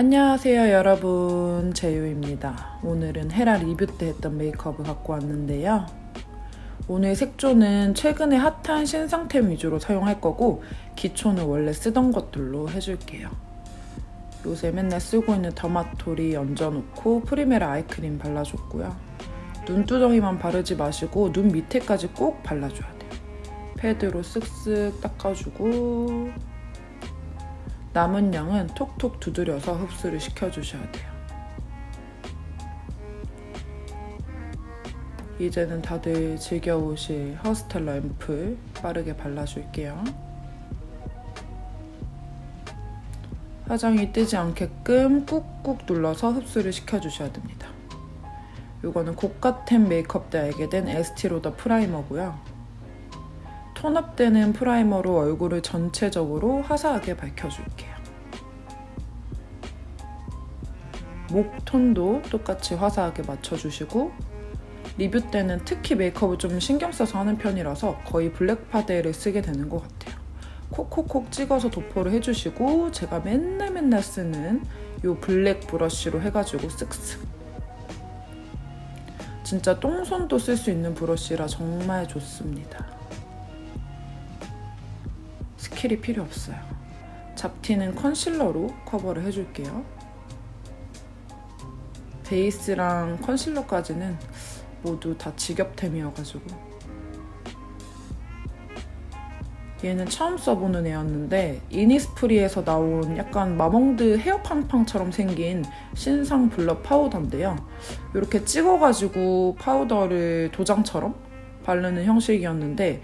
안녕하세요 여러분, 제유입니다. 오늘은 헤라 리뷰 때 했던 메이크업을 갖고 왔는데요. 오늘 색조는 최근에 핫한 신상템 위주로 사용할 거고 기초는 원래 쓰던 것들로 해줄게요. 요새 맨날 쓰고 있는 더마토리 얹어놓고 프리메라 아이크림 발라줬고요. 눈두덩이만 바르지 마시고 눈 밑에까지 꼭 발라줘야 돼요. 패드로 쓱쓱 닦아주고 남은 양은 톡톡 두드려서 흡수를 시켜주셔야 돼요. 이제는 다들 즐겨오실 허스텔러 앰플 빠르게 발라줄게요. 화장이 뜨지 않게끔 꾹꾹 눌러서 흡수를 시켜주셔야 됩니다. 이거는 고가템 메이크업 때 알게 된 에스티로더 프라이머고요. 톤업되는 프라이머로 얼굴을 전체적으로 화사하게 밝혀줄게요. 목 톤도 똑같이 화사하게 맞춰주시고 리뷰 때는 특히 메이크업을 좀 신경 써서 하는 편이라서 거의 블랙 파데를 쓰게 되는 것 같아요. 콕콕콕 찍어서 도포를 해주시고 제가 맨날 쓰는 이 블랙 브러쉬로 해가지고 쓱쓱. 진짜 똥손도 쓸 수 있는 브러쉬라 정말 좋습니다. 스킬이 필요 없어요. 잡티는 컨실러로 커버를 해줄게요. 베이스랑 컨실러까지는 모두 다 직업템이어가지고 얘는 처음 써보는 애였는데 이니스프리에서 나온 약간 마몽드 헤어팡팡처럼 생긴 신상 블러 파우더인데요. 이렇게 찍어가지고 파우더를 도장처럼 바르는 형식이었는데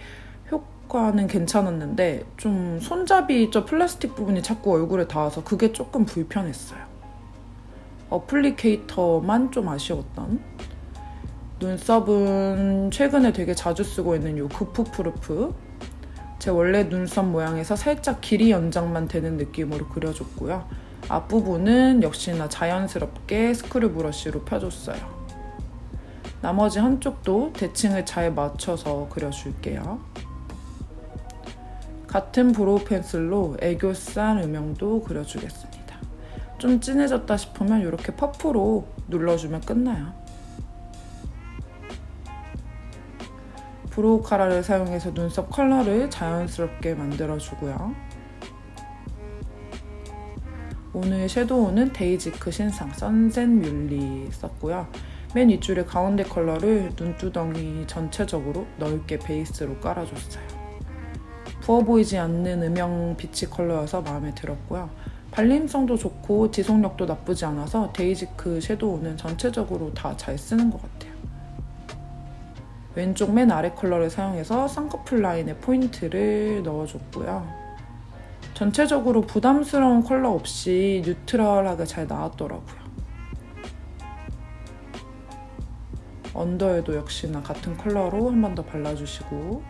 효과는 괜찮았는데 좀 손잡이 저 플라스틱 부분이 자꾸 얼굴에 닿아서 그게 조금 불편했어요. 어플리케이터만 좀 아쉬웠던. 눈썹은 최근에 되게 자주 쓰고 있는 이 구프프루프. 제 원래 눈썹 모양에서 살짝 길이 연장만 되는 느낌으로 그려줬고요. 앞부분은 역시나 자연스럽게 스크류 브러쉬로 펴줬어요. 나머지 한쪽도 대칭을 잘 맞춰서 그려줄게요. 같은 브로우 펜슬로 애교살 음영도 그려주겠습니다. 좀 진해졌다 싶으면 이렇게 퍼프로 눌러주면 끝나요. 브로우 카라를 사용해서 눈썹 컬러를 자연스럽게 만들어주고요. 오늘 섀도우는 데이지크 신상 선셋 뮬리 썼고요. 맨 윗줄의 가운데 컬러를 눈두덩이 전체적으로 넓게 베이스로 깔아줬어요. 부어 보이지 않는 음영 비치 컬러여서 마음에 들었고요. 발림성도 좋고 지속력도 나쁘지 않아서 데이지크 섀도우는 전체적으로 다 잘 쓰는 것 같아요. 왼쪽 맨 아래 컬러를 사용해서 쌍꺼풀 라인에 포인트를 넣어줬고요. 전체적으로 부담스러운 컬러 없이 뉴트럴하게 잘 나왔더라고요. 언더에도 역시나 같은 컬러로 한 번 더 발라주시고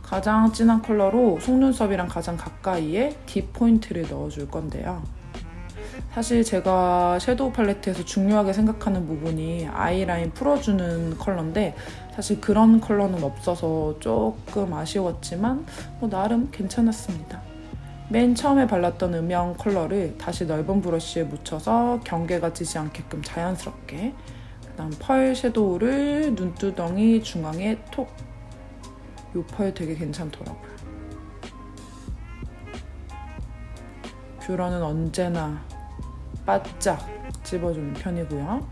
가장 진한 컬러로 속눈썹이랑 가장 가까이에 딥 포인트를 넣어줄 건데요. 사실 제가 섀도우 팔레트에서 중요하게 생각하는 부분이 아이라인 풀어주는 컬러인데 사실 그런 컬러는 없어서 조금 아쉬웠지만 나름 괜찮았습니다. 맨 처음에 발랐던 음영 컬러를 다시 넓은 브러쉬에 묻혀서 경계가 지지 않게끔 자연스럽게, 그다음 펄 섀도우를 눈두덩이 중앙에 톡. 이 펄 되게 괜찮더라고요. 뷰러는 언제나 바짝 집어주는 편이고요.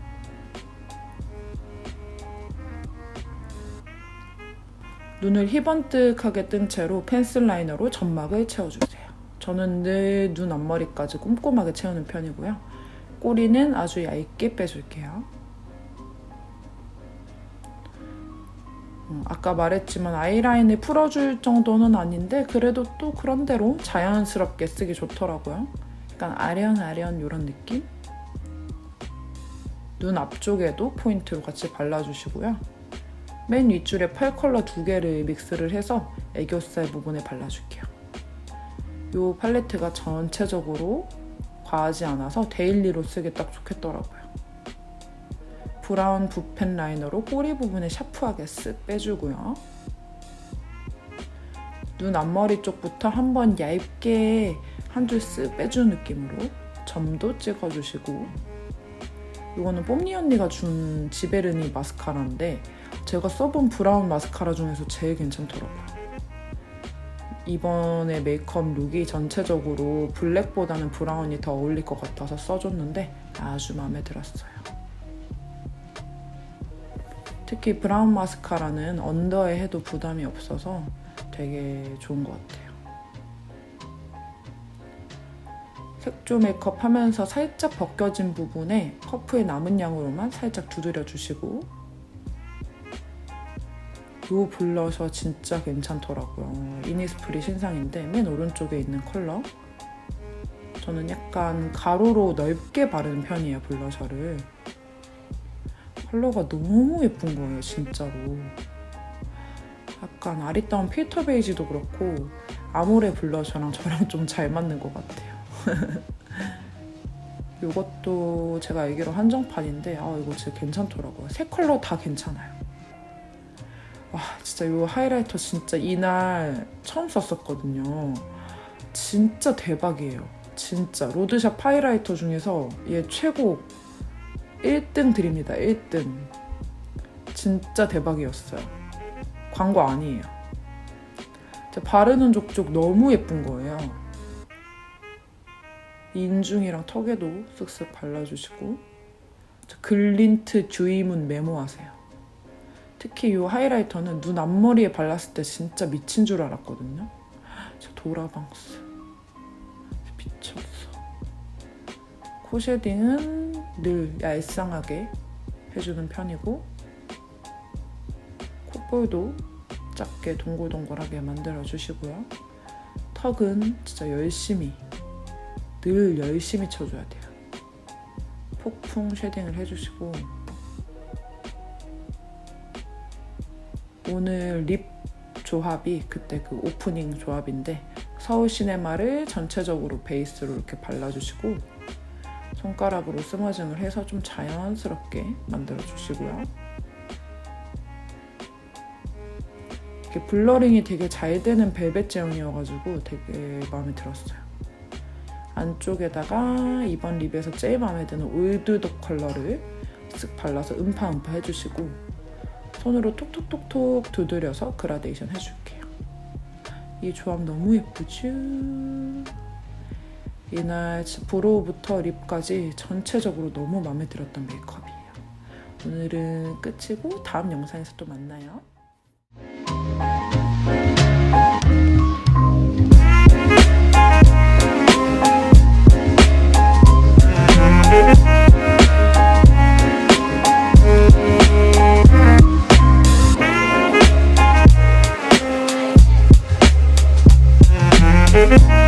눈을 희번뜩하게 뜬 채로 펜슬 라이너로 점막을 채워주세요. 저는 늘 눈 앞머리까지 꼼꼼하게 채우는 편이고요. 꼬리는 아주 얇게 빼줄게요. 아까 말했지만 아이라인을 풀어줄 정도는 아닌데 그래도 또 그런대로 자연스럽게 쓰기 좋더라고요. 약간 아련아련 이런 느낌? 눈 앞쪽에도 포인트로 같이 발라주시고요. 맨 윗줄에 펄 컬러 2개를 믹스를 해서 애교살 부분에 발라줄게요. 이 팔레트가 전체적으로 과하지 않아서 데일리로 쓰기 딱 좋겠더라고요. 브라운 붓펜 라이너로 꼬리 부분에 샤프하게 쓱 빼주고요. 눈 앞머리 쪽부터 한번 얇게 한 줄 쓱 빼주는 느낌으로 점도 찍어주시고, 이거는 뽐니 언니가 준 지베르니 마스카라인데 제가 써본 브라운 마스카라 중에서 제일 괜찮더라고요. 이번에 메이크업 룩이 전체적으로 블랙보다는 브라운이 더 어울릴 것 같아서 써줬는데 아주 마음에 들었어요. 특히 브라운 마스카라는 언더에 해도 부담이 없어서 되게 좋은 것 같아요. 색조 메이크업 하면서 살짝 벗겨진 부분에 퍼프의 남은 양으로만 살짝 두드려주시고, 이 블러셔 진짜 괜찮더라고요. 이니스프리 신상인데 맨 오른쪽에 있는 컬러. 저는 약간 가로로 넓게 바르는 편이에요, 블러셔를. 컬러가 너무 예쁜 거예요, 진짜로. 약간 아리따운 필터 베이지도 그렇고 아모레 블러셔랑 저랑 좀 잘 맞는 것 같아요. 이것도 제가 알기로 한정판인데 이거 진짜 괜찮더라고요. 세 컬러 다 괜찮아요. 와, 진짜 이 하이라이터 진짜 이날 처음 썼었거든요. 진짜 대박이에요. 진짜 로드샵 하이라이터 중에서 얘 최고 1등 드립니다. 1등. 진짜 대박이었어요. 광고 아니에요. 바르는 족족 너무 예쁜 거예요. 인중이랑 턱에도 쓱쓱 발라주시고, 글린트 듀이문 메모하세요. 특히 이 하이라이터는 눈 앞머리에 발랐을 때 진짜 미친 줄 알았거든요. 도라방스 미쳤어. 코 쉐딩은 늘 얄쌍하게 해주는 편이고, 콧볼도 작게 동글동글하게 만들어주시고요. 턱은 진짜 늘 열심히 쳐줘야 돼요. 폭풍 쉐딩을 해주시고, 오늘 립 조합이 그때 그 오프닝 조합인데 서울 시네마를 전체적으로 베이스로 이렇게 발라주시고, 손가락으로 스머징을 해서 좀 자연스럽게 만들어주시고요. 이렇게 블러링이 되게 잘 되는 벨벳 제형이어가지고 되게 마음에 들었어요. 안쪽에다가 이번 립에서 제일 마음에 드는 올드독 컬러를 쓱 발라서 음파음파 해주시고, 손으로 톡톡톡톡 두드려서 그라데이션 해줄게요. 이 조합 너무 예쁘죠? 이날 브로우부터 립까지 전체적으로 너무 마음에 들었던 메이크업이에요. 오늘은 끝이고 다음 영상에서 또 만나요. We'll be right back.